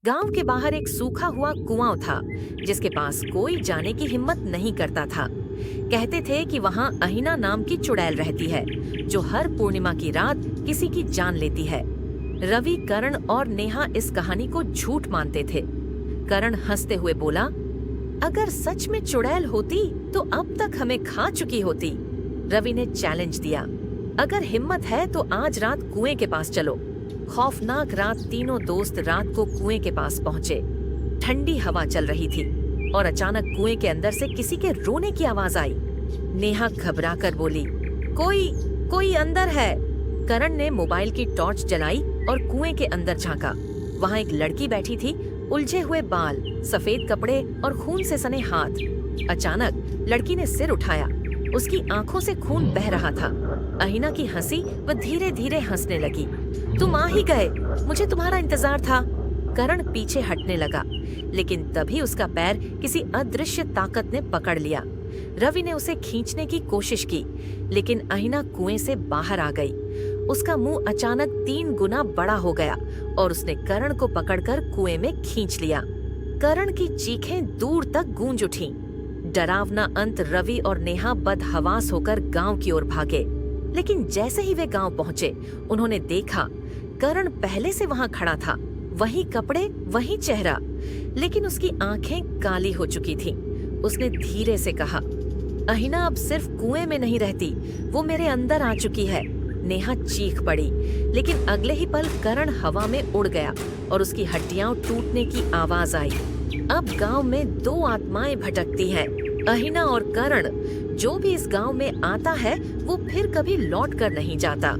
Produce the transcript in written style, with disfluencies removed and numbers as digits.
गांव के बाहर एक सूखा हुआ कुआं था जिसके पास कोई जाने की हिम्मत नहीं करता था। कहते थे कि वहां अहिना नाम की चुड़ैल रहती है जो हर पूर्णिमा की रात किसी की जान लेती है। रवि, करण और नेहा इस कहानी को झूठ मानते थे। करण हंसते हुए बोला, अगर सच में चुड़ैल होती तो अब तक हमें खा चुकी होती। रवि ने चैलेंज दिया, अगर हिम्मत है तो आज रात कुएं के पास चलो। खौफनाक रात तीनों दोस्त रात को कुएं के पास पहुंचे। ठंडी हवा चल रही थी और अचानक कुएं के अंदर से किसी के रोने की आवाज आई। नेहा घबराकर बोली, कोई कोई अंदर है। करण ने मोबाइल की टॉर्च जलाई और कुएं के अंदर झांका। वहां एक लड़की बैठी थी, उलझे हुए बाल, सफेद कपड़े और खून से सने हाथ। अचानक लड़की ने सिर उठाया, उसकी आंखों से खून बह रहा था। अहिना की हंसी वह धीरे धीरे हंसने लगी। तुम आ ही गए, मुझे तुम्हारा इंतजार था। करण पीछे हटने लगा, लेकिन तभी उसका पैर किसी अदृश्य ताकत ने पकड़ लिया। रवि ने उसे खींचने की कोशिश की, लेकिन अहिना कुएं से बाहर आ गई। उसका मुंह अचानक 3 गुना बड़ा हो गया और उसने करण को पकड़कर कुएं में खींच लिया। करण की चीखें दूर तक गूंज उठीं। डरावना अंत रवि और नेहा बदहवास होकर गांव की ओर भागे। लेकिन जैसे ही वे गांव पहुंचे, उन्होंने देखा करण पहले से वहां खड़ा था, वही कपड़े, वही चेहरा, लेकिन उसकी आंखें काली हो चुकी थीं। उसने धीरे से कहा, अहिना अब सिर्फ कुएं में नहीं रहती, वो मेरे अंदर आ चुकी है। नेहा चीख पड़ी, लेकिन अगले ही पल करण हवा में उड़ गया और उसकी हड्डियां टूटने की आवाज आई। अब गांव में 2 आत्माएं भटकती हैं, अहिना और करण। जो भी इस गांव में आता है वो फिर कभी लौट कर नहीं जाता।